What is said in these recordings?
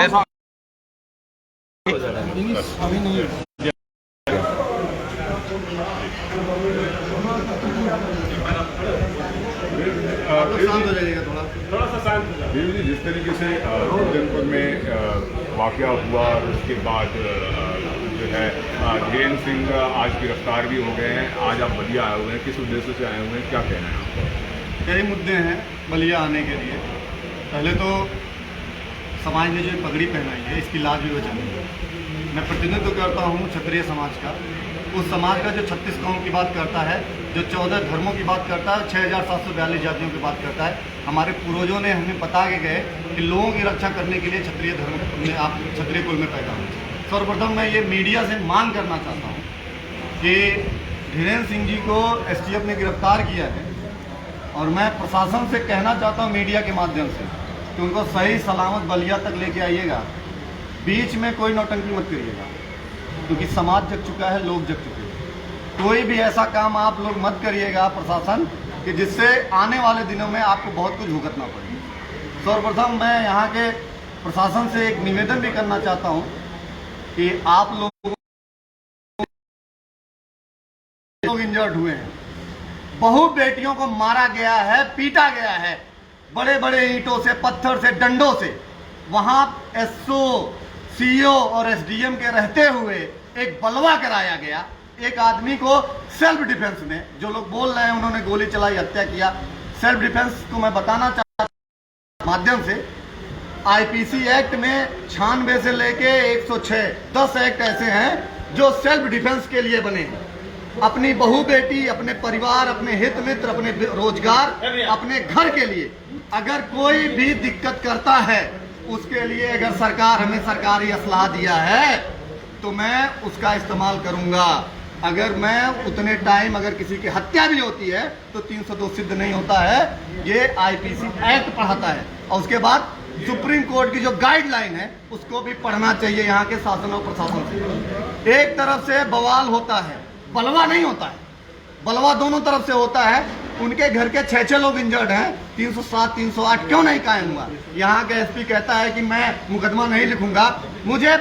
ऐसा अभी नहीं शांत हो जाइएगा, थोड़ा सा शांत हो जाइए। देव जी, जिस तरीके से जनपद में वाकया हुआ और उसके बाद जो है धीरेन्द्र सिंह आज गिरफ्तार भी हो गए हैं, आज आप बलिया आए हुए हैं, किस उद्देश्य से आए हुए हैं, क्या कहना है आपका? कई मुद्दे हैं बलिया आने के लिए। पहले तो समाज ने जो पगड़ी पहनाई है इसकी लाज भी बचा नहीं है। मैं प्रतिनिधित्व करता हूँ क्षत्रिय समाज का, उस समाज का जो 36 कौम की बात करता है, जो 14 धर्मों की बात करता है, 6742 जातियों की बात करता है। हमारे पूर्वजों ने हमें बता के गए कि लोगों की रक्षा करने के लिए क्षत्रिय धर्म में आप क्षत्रिय कुल में पैदा हुए। सर्वप्रथम मैं ये मीडिया से मांग करना चाहता हूँ कि धीरेन्द्र सिंह जी को STF ने गिरफ्तार किया है और मैं प्रशासन से कहना चाहता हूँ मीडिया के माध्यम से कि उनको सही सलामत बलिया तक लेके आइएगा। बीच में कोई नौटंकी मत करिएगा, क्योंकि समाज जग चुका है, लोग जग चुके हैं। कोई भी ऐसा काम आप लोग मत करिएगा प्रशासन कि जिससे आने वाले दिनों में आपको बहुत कुछ भुगतना पड़े। सर्वप्रथम मैं यहाँ के प्रशासन से एक निवेदन भी करना चाहता हूँ कि आप लोग इंजर्ड हुए हैं, बहु बेटियों को मारा गया है, पीटा गया है बड़े बड़े ईंटों से, पत्थर से, डंडों से। वहां SO, CO और SDM के रहते हुए एक बलवा कराया गया। एक आदमी को सेल्फ डिफेंस में, जो लोग बोल रहे हैं उन्होंने गोली चलाई, हत्या किया, सेल्फ डिफेंस को मैं बताना चाहता हूं माध्यम से, IPC एक्ट में 96 से लेके 106 10 एक्ट ऐसे हैं जो सेल्फ डिफेंस के लिए बने हैं। अपनी बहू बेटी, अपने परिवार, अपने हित मित्र, अपने रोजगार, अपने घर के लिए अगर कोई भी दिक्कत करता है, उसके लिए अगर सरकार हमें सरकारी असलाह दिया है तो मैं उसका इस्तेमाल करूंगा। अगर मैं उतने टाइम अगर किसी की हत्या भी होती है तो 302 सिद्ध नहीं होता है, ये IPC एक्ट पढ़ाता है। और उसके बाद सुप्रीम कोर्ट की जो गाइडलाइन है उसको भी पढ़ना चाहिए यहाँ के शासन और प्रशासन से। एक तरफ से बवाल होता है, बलवा नहीं होता है, बलवा दोनों तरफ से होता है। उनके घर के 6 लोग इंजर्ड हैं, 307 308 क्यों नहीं कायम हुआ? यहाँ के SP कहता है कि मैं मुकदमा नहीं लिखूंगा। मुझे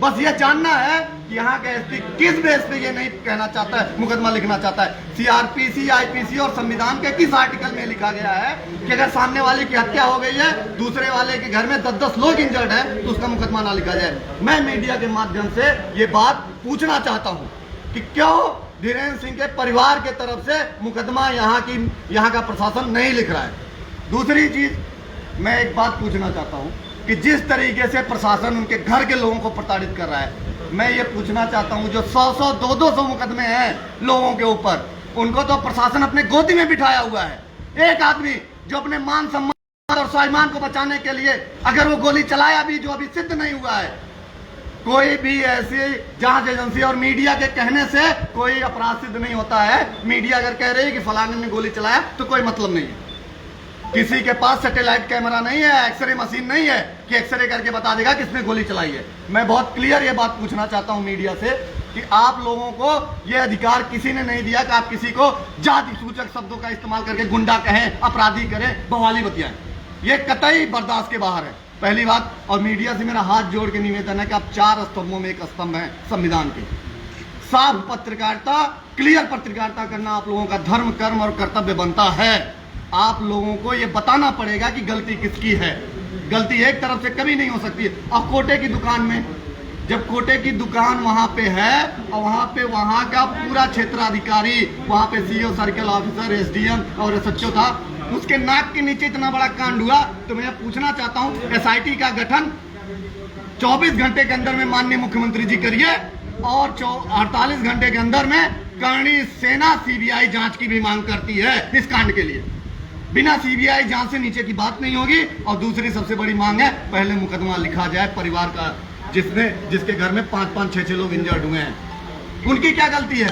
बस ये जानना है कि यहाँ के SP किस बेस पे ये नहीं कहना चाहता है, मुकदमा लिखना चाहता है। CRPC, IPC और संविधान के किस आर्टिकल में लिखा गया है कि अगर सामने वाले की हत्या हो गई है, दूसरे वाले के घर में 10-10 लोग इंजर्ड है तो उसका मुकदमा ना लिखा जाए? मैं मीडिया के माध्यम से ये बात पूछना चाहता हूँ कि क्यों धीरेन्द्र सिंह के परिवार के तरफ से मुकदमा यहाँ का प्रशासन नहीं लिख रहा है। दूसरी चीज मैं एक बात पूछना चाहता हूँ कि जिस तरीके से प्रशासन उनके घर के लोगों को प्रताड़ित कर रहा है, मैं ये पूछना चाहता हूँ जो 100 200 मुकदमे हैं लोगों के ऊपर, उनको तो प्रशासन अपने गोदी में बिठाया हुआ है। एक आदमी जो अपने मान सम्मान और स्वाभिमान को बचाने के लिए अगर वो गोली चलाया भी, जो अभी सिद्ध नहीं हुआ है, कोई भी ऐसी जांच एजेंसी और मीडिया के कहने से कोई अपराध सिद्ध नहीं होता है। मीडिया अगर कह रही है कि फलाने ने गोली चलाया तो कोई मतलब नहीं है। किसी के पास सैटेलाइट कैमरा नहीं है, एक्सरे मशीन नहीं है कि एक्सरे करके बता देगा किसने गोली चलाई है। मैं बहुत क्लियर ये बात पूछना चाहता हूं मीडिया से कि आप लोगों को ये अधिकार किसी ने नहीं दिया कि आप किसी को जाति सूचक शब्दों का इस्तेमाल करके गुंडा कहें, अपराधी करें, बवाली बतियाएं। ये कतई बर्दाश्त के बाहर है, पहली बात। और मीडिया से मेरा हाथ जोड़ के निवेदन है कि आप 4 स्तंभों में एक स्तंभ है संविधान के। साफ पत्रकारिता, क्लियर पत्रकारिता करना आप लोगों का धर्म, कर्म और कर्तव्य बनता है। आप लोगों को ये बताना पड़ेगा कि गलती किसकी है। गलती एक तरफ से कभी नहीं हो सकती है। अब कोटे की दुकान में, जब कोटे की दुकान वहां पे है और वहां का पूरा क्षेत्राधिकारी, वहां पे CO, सर्कल ऑफिसर, SDM और SHO था, उसके नाक के नीचे इतना बड़ा कांड हुआ, तो मैं पूछना चाहता हूं SIT का गठन 24 घंटे के अंदर में माननीय मुख्यमंत्री जी करिए और 48 घंटे के अंदर में करणी सेना CBI जांच की भी मांग करती है इस कांड के लिए। बिना CBI जांच से नीचे की बात नहीं होगी। और दूसरी सबसे बड़ी मांग है, पहले मुकदमा लिखा जाए परिवार का, जिसके घर में 5-5 6-6 लोग इंजर्ड हुए हैं। उनकी क्या गलती है?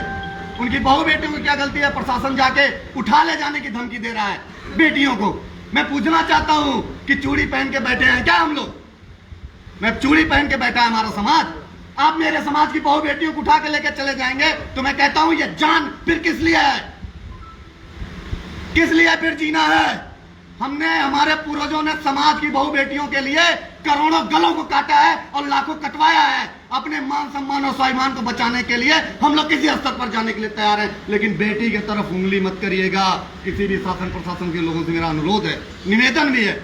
उनकी बहू बेटियों की क्या गलती है? प्रशासन जाके उठा ले जाने की धमकी दे रहा है बेटियों को। मैं पूछना चाहता हूं कि चूड़ी पहन के बैठे हैं क्या हम लोग? मैं चूड़ी पहन के बैठा है हमारा समाज। आप मेरे समाज की बहू बेटियों को उठा के लेके चले जाएंगे तो मैं कहता हूं ये जान फिर किस लिए है? किस लिए फिर जीना है? हमने, हमारे पूर्वजों ने समाज की बहु बेटियों के लिए करोड़ों गलों को काटा है और लाखों कटवाया है। अपने मान सम्मान और स्वाभिमान को बचाने के लिए हम लोग किसी स्तर पर जाने के लिए तैयार हैं, लेकिन बेटी की तरफ उंगली मत करिएगा। किसी भी शासन प्रशासन के लोगों से मेरा अनुरोध है, निवेदन भी है,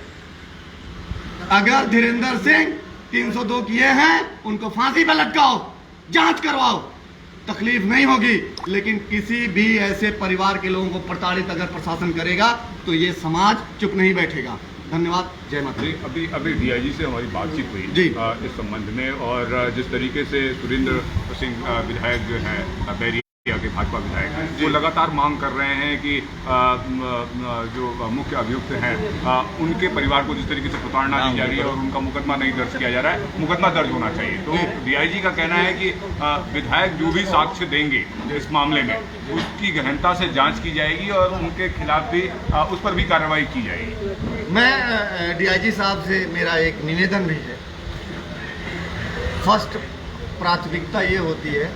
अगर धीरेन्द्र सिंह 302 किए हैं उनको फांसी पर लटकाओ, जांच करवाओ, तकलीफ नहीं होगी। लेकिन किसी भी ऐसे परिवार के लोगों को प्रताड़ित अगर प्रशासन करेगा तो ये समाज चुप नहीं बैठेगा। धन्यवाद, जय माता दी। अभी डीआईजी से हमारी बातचीत हुई जी इस संबंध में, और जिस तरीके से सुरेंद्र सिंह विधायक जो है बैरिया के भाजपा विधायक हैं, वो लगातार मांग कर रहे हैं कि जो मुख्य अभियुक्त हैं उनके परिवार को जिस तरीके से प्रताड़ना दी जा रही है और उनका मुकदमा नहीं दर्ज किया जा रहा है, मुकदमा दर्ज होना चाहिए। तो डीआईजी का कहना है कि विधायक जो भी साक्ष्य देंगे इस मामले में उसकी गहनता से जांच की जाएगी और उनके खिलाफ भी उस पर भी कार्रवाई की जाएगी। मैं डीआईजी साहब से मेरा एक निवेदन भी है। फर्स्ट प्राथमिकता ये होती है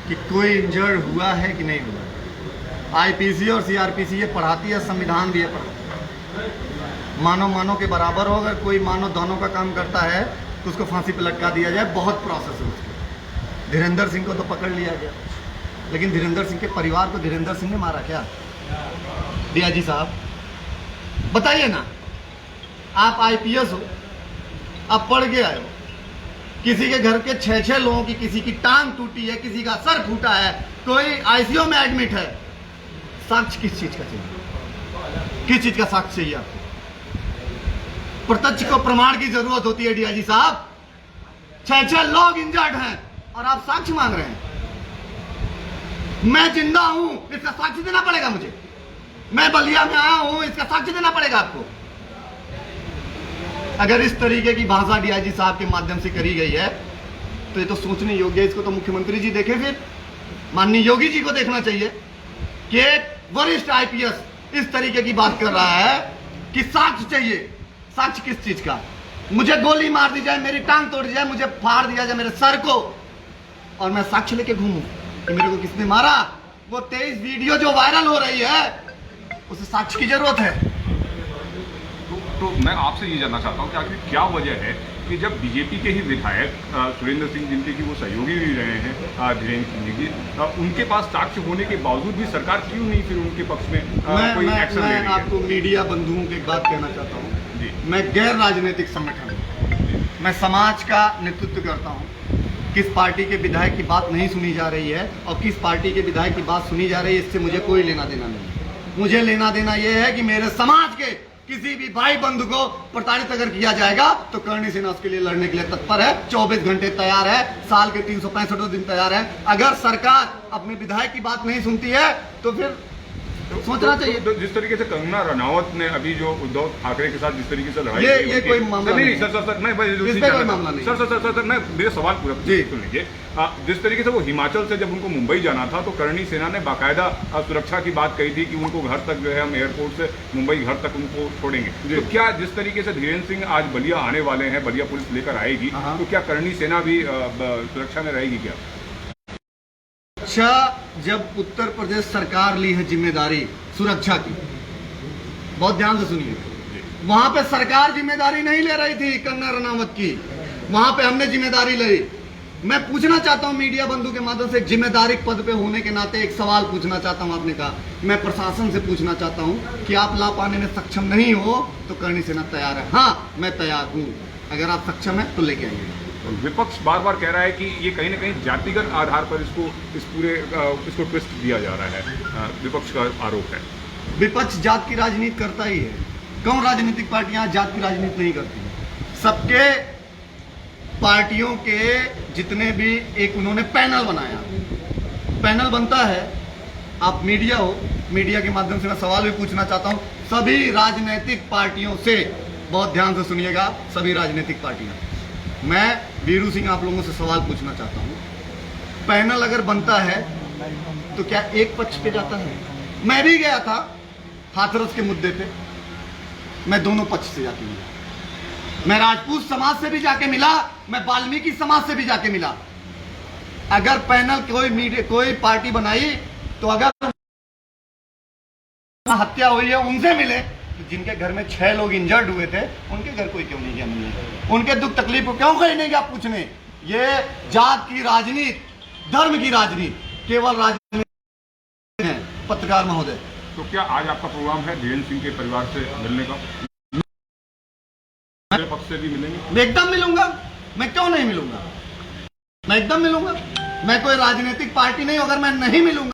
कि कोई इंजर्ड हुआ है कि नहीं हुआ। आईपीसी और सीआरपीसी ये पढ़ाती है, संविधान भी ये पढ़ाता है। मानव के बराबर हो, अगर कोई मानव दोनों का काम करता है तो उसको फांसी पर लटका दिया जाए। बहुत प्रोसेस है उसकी। धीरेन्द्र सिंह को तो पकड़ लिया गया, लेकिन धीरेन्द्र सिंह के परिवार को धीरेन्द्र सिंह ने मारा क्या? डीआईजी साहब बताइए ना, आप आईपीएस हो, आप पढ़ के आए हो, किसी के घर के 6-6 लोगों की, किसी की टांग टूटी है, किसी का सर फूटा है, कोई आईसीयू में एडमिट है, साक्ष्य किस चीज का चाहिए? किस चीज का साक्ष्य चाहिए आपको? प्रत्यक्ष को प्रमाण की जरूरत होती है डीआईजी साहब। 6-6 लोग इंजर्ड हैं और आप साक्ष्य मांग रहे हैं। मैं जिंदा हूं, इसका साक्ष्य देना पड़ेगा मुझे। मैं बलिया में आया हूं, इसका साक्ष्य देना पड़ेगा आपको। अगर इस तरीके की भाषा डीआईजी साहब के माध्यम से करी गई है तो ये तो सोचने योग्य है। इसको तो मुख्यमंत्री जी देखें, फिर माननीय योगी जी को देखना चाहिए कि एक वरिष्ठ आईपीएस इस तरीके की बात कर रहा है कि साक्ष्य चाहिए। साक्ष्य किस चीज का? मुझे गोली मार दी जाए, मेरी टांग तोड़ दी जाए, मुझे फाड़ दिया जाए मेरे सर को, और मैं साक्ष्य लेके घूमूं कि मेरे को किसने मारा। वो 23 वीडियो जो वायरल हो रही है उसे साक्ष्य की जरूरत है। तो मैं आपसे ये जानना चाहता हूँ कि आखिर क्या वजह है कि जब बीजेपी के ही विधायक सुरेंद्र सिंह, जिनके कि वो सहयोगी भी रहे हैं धीरेन्द्र सिंह जी, उनके पास साक्ष्य होने के बावजूद भी सरकार क्यों नहीं फिर उनके पक्ष में कोई एक्शन ले रही है? मैं आपको मीडिया बंधुओं की एक बात कहना चाहता हूँ जी। मैं गैर राजनीतिक संगठन हूँ, मैं समाज का नेतृत्व करता हूँ। किस पार्टी के विधायक की बात नहीं सुनी जा रही है और किस पार्टी के विधायक की बात सुनी जा रही है, इससे मुझे कोई लेना देना नहीं। मुझे लेना देना यह है कि मेरे समाज के किसी भी भाई बंधु को प्रताड़ित अगर किया जाएगा तो करणी सेना उसके लिए लड़ने के लिए तत्पर है। 24 घंटे तैयार है, साल के 365 दिन तैयार है। अगर सरकार अपने विधायक की बात नहीं सुनती है तो फिर सोचना चाहिए। तो जिस तरीके से कंगना रनावत ने अभी जो उद्धव ठाकरे के साथ जिस तरीके से लड़ाई, ये कोई मामला नहीं। सर मैं कोई मामला नहीं। सर मैं मेरे सवाल पूरा सुन लीजिए। जिस तरीके से वो हिमाचल से जब उनको मुंबई जाना था तो करणी सेना ने बाकायदा सुरक्षा की बात कही थी कि उनको घर तक जो है हम एयरपोर्ट से मुंबई घर तक उनको छोड़ेंगे। तो क्या जिस तरीके से धीरेन्द्र सिंह आज बलिया आने वाले हैं, बलिया पुलिस लेकर आएगी, तो क्या करणी सेना भी सुरक्षा में रहेगी क्या? अच्छा, जब उत्तर प्रदेश सरकार ली है जिम्मेदारी सुरक्षा की, बहुत ध्यान से सुनिए, वहां पे सरकार जिम्मेदारी नहीं ले रही थी कंगना रनावत की, वहां पे हमने जिम्मेदारी ली। मैं पूछना चाहता हूं मीडिया बंधु के माध्यम से, एक जिम्मेदारी पद पे होने के नाते एक सवाल पूछना चाहता हूं। आपने कहा, मैं प्रशासन से पूछना चाहता हूं कि आप ला पाने में सक्षम नहीं हो तो करणी सेना तैयार है। हाँ, मैं तैयार हूं, अगर आप सक्षम है तो लेके आइए। विपक्ष बार बार कह रहा है कि ये कहीं ना कहीं जातिगत आधार पर इसको ट्विस्ट दिया जा रहा है, विपक्ष का आरोप है। विपक्ष जात की राजनीति करता ही है। कौन राजनीतिक पार्टियां जात की राजनीति नहीं करती? सबके पार्टियों के जितने भी एक उन्होंने पैनल बनाया, पैनल बनता है। आप मीडिया हो, मीडिया के माध्यम से मैं सवाल भी पूछना चाहता हूं सभी राजनीतिक पार्टियों से, बहुत ध्यान से सुनिएगा सभी राजनीतिक पार्टियां। मैं वीरू सिंह आप लोगों से सवाल पूछना चाहता हूं, पैनल अगर बनता है तो क्या एक पक्ष पे जाता है? मैं भी गया था हाथरस के मुद्दे पे, मैं दोनों पक्ष से जाके मिला। मैं राजपूत समाज से भी जाके मिला, मैं वाल्मीकि समाज से भी जाके मिला। अगर पैनल कोई पार्टी बनाई तो अगर हत्या हुई है उनसे मिले, कि जिनके घर में 6 लोग इंजर्ड हुए थे उनके घर कोई क्यों नहीं गया मिलने, उनके दुख तकलीफ को क्यों कोई नहीं गया पूछने। ये जात की राजनीति, धर्म की राजनीति, केवल राजनीति है पत्रकार महोदय। तो क्या आज आपका प्रोग्राम है धीरेन्द्र सिंह के परिवार से मिलने का? मेरे पक्ष से भी मिलेंगे? मैं एकदम मिलूंगा, मैं क्यों नहीं मिलूंगा, मैं एकदम मिलूंगा। मैं कोई राजनीतिक पार्टी नहीं हूं, अगर मैं नहीं मिलूंगा